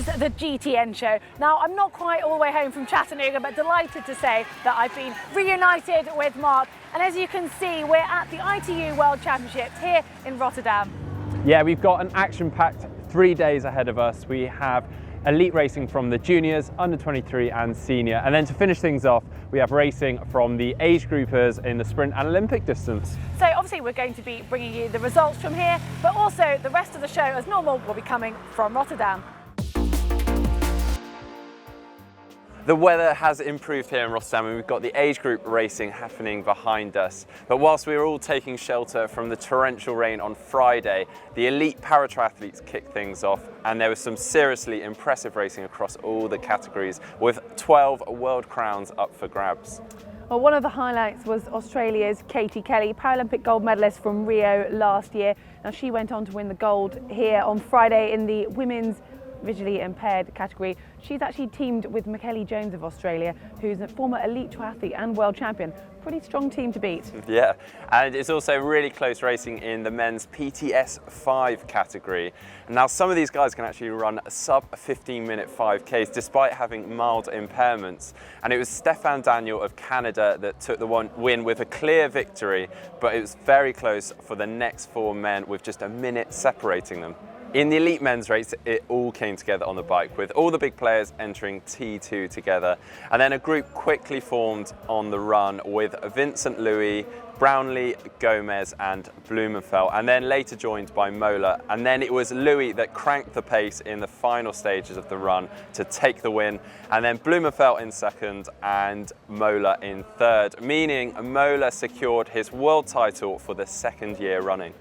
is the GTN Show. Now, I'm not quite all the way home from Chattanooga, but delighted to say that I've been reunited with Mark. And as you can see, we're at the ITU World Championships here in Rotterdam. Yeah, we've got an action-packed 3 days ahead of us. We have elite racing from the juniors, under 23 and senior. And then to finish things off, we have racing from the age groupers in the sprint and Olympic distance. So obviously we're going to be bringing you the results from here, but also the rest of the show, as normal, will be coming from Rotterdam. The weather has improved here in Rotterdam and we've got the age group racing happening behind us. But whilst we were all taking shelter from the torrential rain on Friday, the elite paratriathletes kicked things off and there was some seriously impressive racing across all the categories with 12 world crowns up for grabs. Well, one of the highlights was Australia's Katie Kelly, Paralympic gold medalist from Rio last year. Now she went on to win the gold here on Friday in the women's visually impaired category. She's actually teamed with Michaeli Jones of Australia, who's a former elite triathlete and world champion. Pretty strong team to beat. Yeah, and it's also really close racing in the men's PTS 5 category. Now some of these guys can actually run sub 15-minute 5Ks despite having mild impairments. And it was Stefan Daniel of Canada that took the win with a clear victory, but it was very close for the next four men with just a minute separating them. In the elite men's race, it all came together on the bike with all the big players entering T2 together. And then a group quickly formed on the run with Vincent Louis, Brownlee, Gomez and Blumenfeld, and then later joined by Mola. And then it was Louis that cranked the pace in the final stages of the run to take the win. And then Blumenfeld in second and Mola in third, meaning Mola secured his world title for the second year running.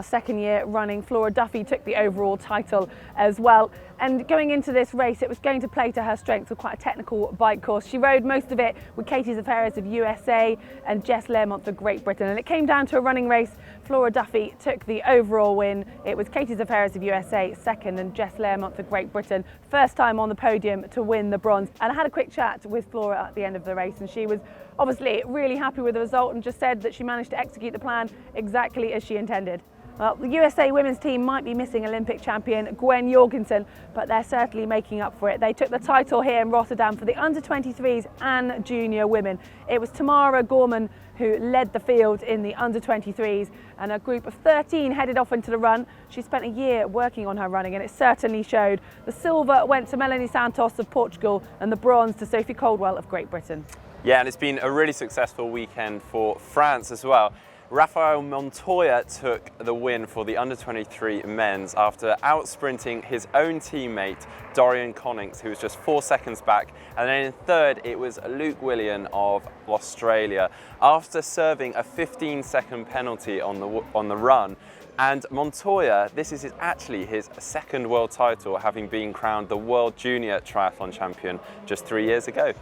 Second year running, Flora Duffy took the overall title as well. And going into this race, it was going to play to her strengths with quite a technical bike course. She rode most of it with Katie Zaferes of USA and Jess Lermont of Great Britain. And it came down to a running race. Flora Duffy took the overall win. It was Katie Zaferes of USA second and Jess Lermont of Great Britain. First time on the podium to win the bronze. And I had a quick chat with Flora at the end of the race and she was obviously really happy with the result and just said that she managed to execute the plan exactly as she intended. Well, the USA women's team might be missing Olympic champion Gwen Jorgensen, but they're certainly making up for it. They took the title here in Rotterdam for the under-23s and junior women. It was Tamara Gorman who led the field in the under-23s, and a group of 13 headed off into the run. She spent a year working on her running and it certainly showed. The silver went to Melanie Santos of Portugal and the bronze to Sophie Caldwell of Great Britain. Yeah, and it's been a really successful weekend for France as well. Rafael Montoya took the win for the under-23 men's after out-sprinting his own teammate Dorian Connings, who was just 4 seconds back. And then in third, it was Luke Willian of Australia after serving a 15-second penalty on the run. And Montoya, this is actually his second world title, having been crowned the World Junior Triathlon Champion just 3 years ago.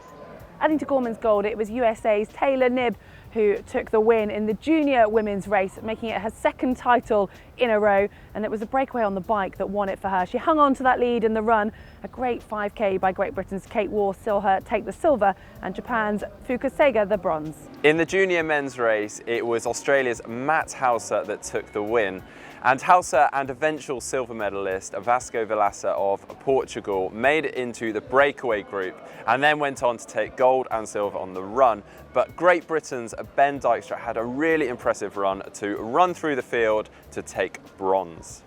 Adding to Gorman's gold, it was USA's Taylor Knibb who took the win in the junior women's race, making it her second title in a row. And it was a breakaway on the bike that won it for her. She hung on to that lead in the run. A great 5K by Great Britain's Kate Waugh saw her take the silver and Japan's Fukasaga the bronze. In the junior men's race, it was Australia's Matt Hauser that took the win. And Hauser and eventual silver medalist Vasco Vilaça of Portugal made it into the breakaway group and then went on to take gold and silver on the run. But Great Britain's Ben Dykstra had a really impressive run to run through the field to take bronze.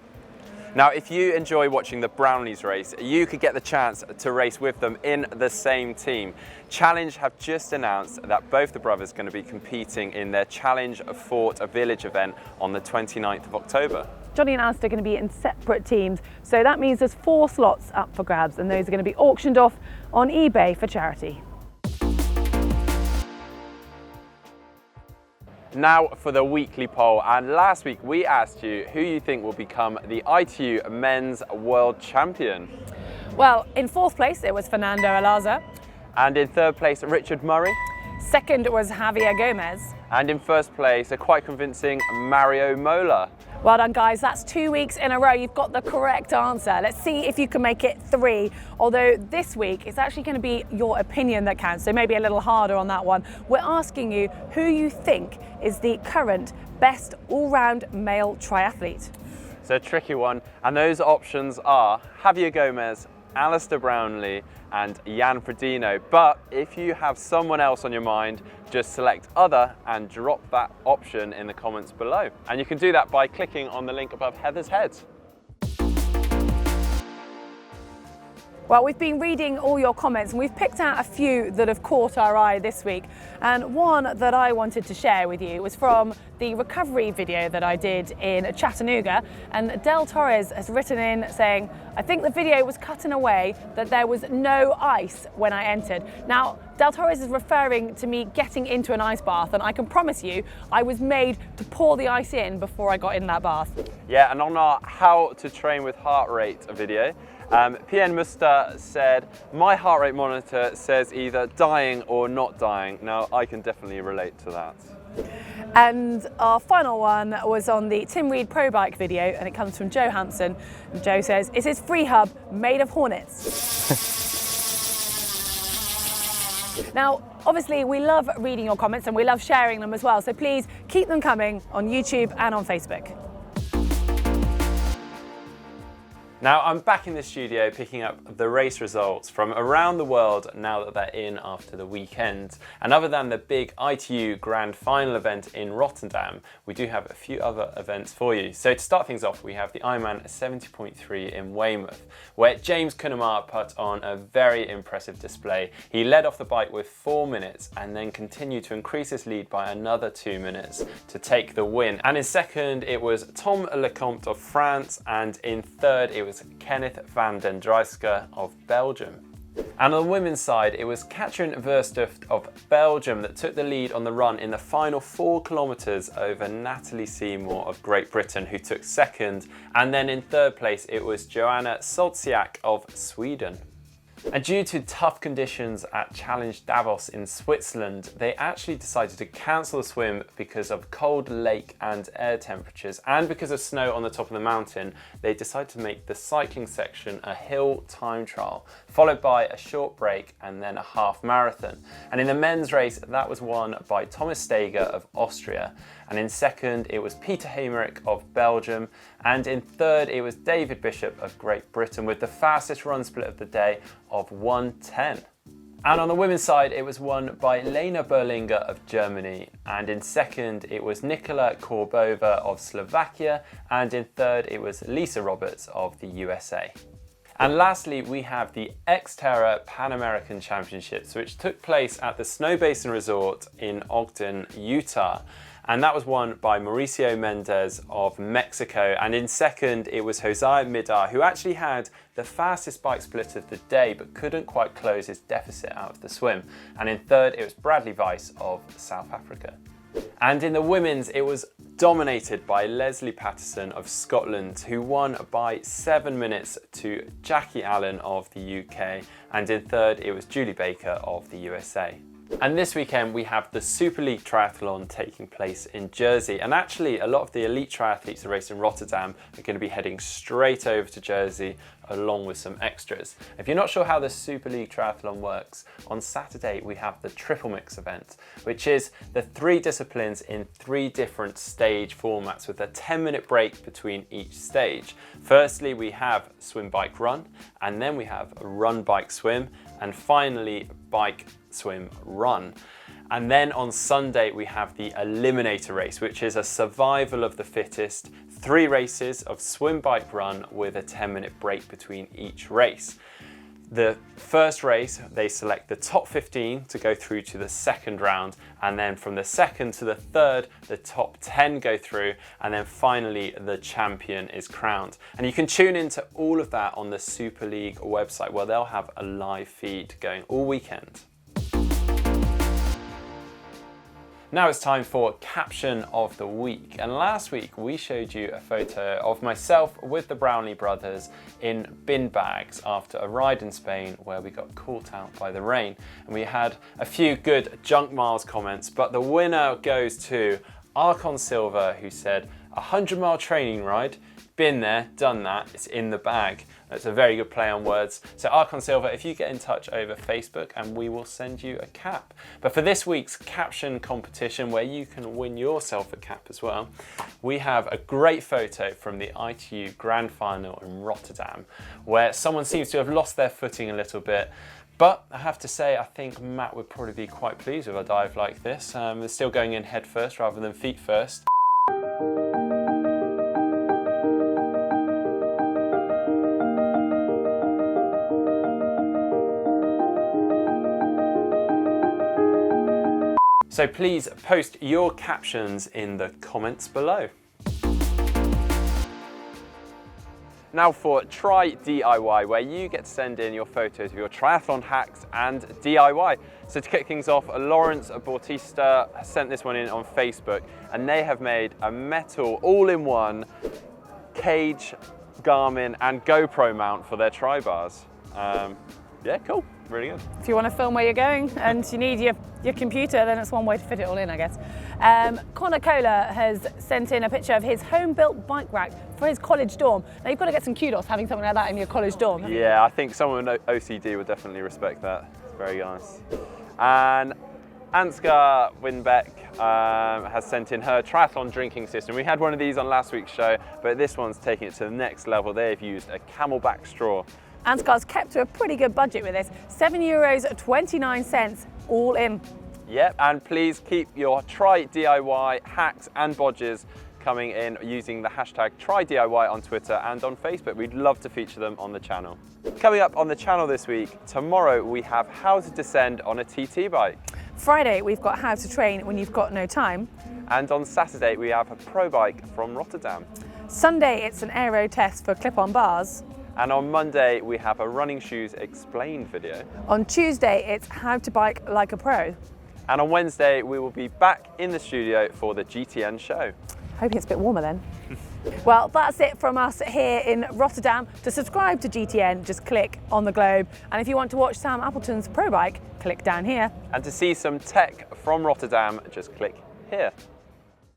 Now, if you enjoy watching the Brownlees race, you could get the chance to race with them in the same team. Challenge have just announced that both the brothers are going to be competing in their Challenge Fort Village event on the 29th of October. Johnny and Alistair are going to be in separate teams, so that means there's 4 slots up for grabs and those are going to be auctioned off on eBay for charity. Now for the weekly poll, and last week we asked you who you think will become the ITU Men's World Champion. Well, in 4th place it was Fernando Alaza. And in 3rd place, Richard Murray. Second was Javier Gomez. And in 1st place, a quite convincing Mario Mola. Well done, guys. That's 2 weeks in a row. You've got the correct answer. Let's see if you can make it 3. Although this week, it's actually going to be your opinion that counts, so maybe a little harder on that one. We're asking you who you think is the current best all-round male triathlete. It's a tricky one, and those options are Javier Gomez, Alistair Brownlee and Jan Frodeno. But if you have someone else on your mind, just select other and drop that option in the comments below. And you can do that by clicking on the link above Heather's head. Well, we've been reading all your comments and we've picked out a few that have caught our eye this week. And one that I wanted to share with you was from the recovery video that I did in Chattanooga. And Del Torres has written in saying, I think the video was cut in a way that there was no ice when I entered. Now, Del Torres is referring to me getting into an ice bath, and I can promise you, I was made to pour the ice in before I got in that bath. Yeah, and on our How to Train with Heart Rate video, PN Musta said, my heart rate monitor says either dying or not dying. Now, I can definitely relate to that. And our final one was on the Tim Reed Pro Bike video, and it comes from Joe Hampson. And Joe says, is his free hub made of hornets? Now, obviously, we love reading your comments and we love sharing them as well. So please keep them coming on YouTube and on Facebook. Now I'm back in the studio picking up the race results from around the world now that they're in after the weekend. And other than the big ITU Grand Final event in Rotterdam, we do have a few other events for you. So to start things off, we have the Ironman 70.3 in Weymouth, where James Cunningham put on a very impressive display. He led off the bike with 4 minutes and then continued to increase his lead by another 2 minutes to take the win. And in second, it was Tom Lecomte of France, and in third, it was Kenneth van den Drijske of Belgium. And on the women's side, it was Katrin Verstufft of Belgium that took the lead on the run in the final 4 kilometres over Natalie Seymour of Great Britain, who took second. And then in third place, it was Joanna Soltsiak of Sweden. And due to tough conditions at Challenge Davos in Switzerland, they actually decided to cancel the swim because of cold lake and air temperatures, and because of snow on the top of the mountain. They decided to make the cycling section a hill time trial, followed by a short break and then a half marathon. And in the men's race, that was won by Thomas Steger of Austria. And in second, it was Peter Heymerick of Belgium. And in third, it was David Bishop of Great Britain with the fastest run split of the day of 1:10. And on the women's side, it was won by Lena Berlinger of Germany. And in second, it was Nikola Korbova of Slovakia. And in third, it was Lisa Roberts of the USA. And lastly, we have the XTERRA Pan American Championships, which took place at the Snow Basin Resort in Ogden, Utah. And that was won by Mauricio Mendez of Mexico. And in second, it was Josiah Midar, who actually had the fastest bike split of the day, but couldn't quite close his deficit out of the swim. And in third, it was Bradley Weiss of South Africa. And in the women's, it was dominated by Leslie Patterson of Scotland, who won by 7 minutes to Jackie Allen of the UK. And in third, it was Julie Baker of the USA. And this weekend we have the Super League Triathlon taking place in Jersey, and actually a lot of the elite triathletes that race in Rotterdam are going to be heading straight over to Jersey along with some extras. If you're not sure how the Super League Triathlon works, on Saturday we have the Triple Mix event, which is the 3 disciplines in 3 different stage formats with a 10-minute break between each stage. Firstly, we have swim, bike, run, and then we have run, bike, swim, and finally bike, swim, run. And then on Sunday we have the Eliminator race, which is a survival of the fittest, 3 races of swim, bike, run with a 10-minute break between each race. The first race, they select the top 15 to go through to the second round, and then from the second to the third, the top 10 go through, and then finally the champion is crowned. And you can tune into all of that on the Super League website, where they'll have a live feed going all weekend. Now it's time for Caption of the Week. And last week we showed you a photo of myself with the Brownlee brothers in bin bags after a ride in Spain where we got caught out by the rain. And we had a few good Junk Miles comments, but the winner goes to Archon Silva, who said, "100-mile training ride, Been there, done that, it's in the bag. That's a very good play on words. So Archon Silver, if you get in touch over Facebook and we will send you a cap. But for this week's Caption competition, where you can win yourself a cap as well, we have a great photo from the ITU Grand Final in Rotterdam, where someone seems to have lost their footing a little bit. But I have to say, I think Matt would probably be quite pleased with a dive like this. They're still going in head first rather than feet first. So please post your captions in the comments below. Now for Try DIY, where you get to send in your photos of your triathlon hacks and DIY. So to kick things off, Lawrence Bautista sent this one in on Facebook, and they have made a metal all-in-one cage, Garmin and GoPro mount for their tri bars. Yeah, cool, really good. If you want to film where you're going and you need your computer, then it's one way to fit it all in, I guess. Connor Kohler has sent in a picture of his home-built bike rack for his college dorm. Now you've got to get some kudos having something like that in your college dorm. Yeah, I think someone with OCD would definitely respect that. It's very nice. And Ansgar Winbeck has sent in her triathlon drinking system. We had one of these on last week's show, but this one's taking it to the next level. They've used a camelback straw. Ansgar's kept to a pretty good budget with this, €7.29 all in. Yep, and please keep your Try DIY hacks and bodges coming in using the hashtag TryDIY on Twitter and on Facebook. We'd love to feature them on the channel. Coming up on the channel this week, tomorrow we have how to descend on a TT bike. Friday we've got how to train when you've got no time. And on Saturday we have a pro bike from Rotterdam. Sunday it's an aero test for clip-on bars. And on Monday we have a running shoes explained video. On Tuesday it's how to bike like a pro. And on Wednesday we will be back in the studio for the GTN show. Hoping it's a bit warmer then. Well, that's it from us here in Rotterdam. To subscribe to GTN, just click on the globe. And if you want to watch Sam Appleton's pro bike, click down here. And to see some tech from Rotterdam, just click here.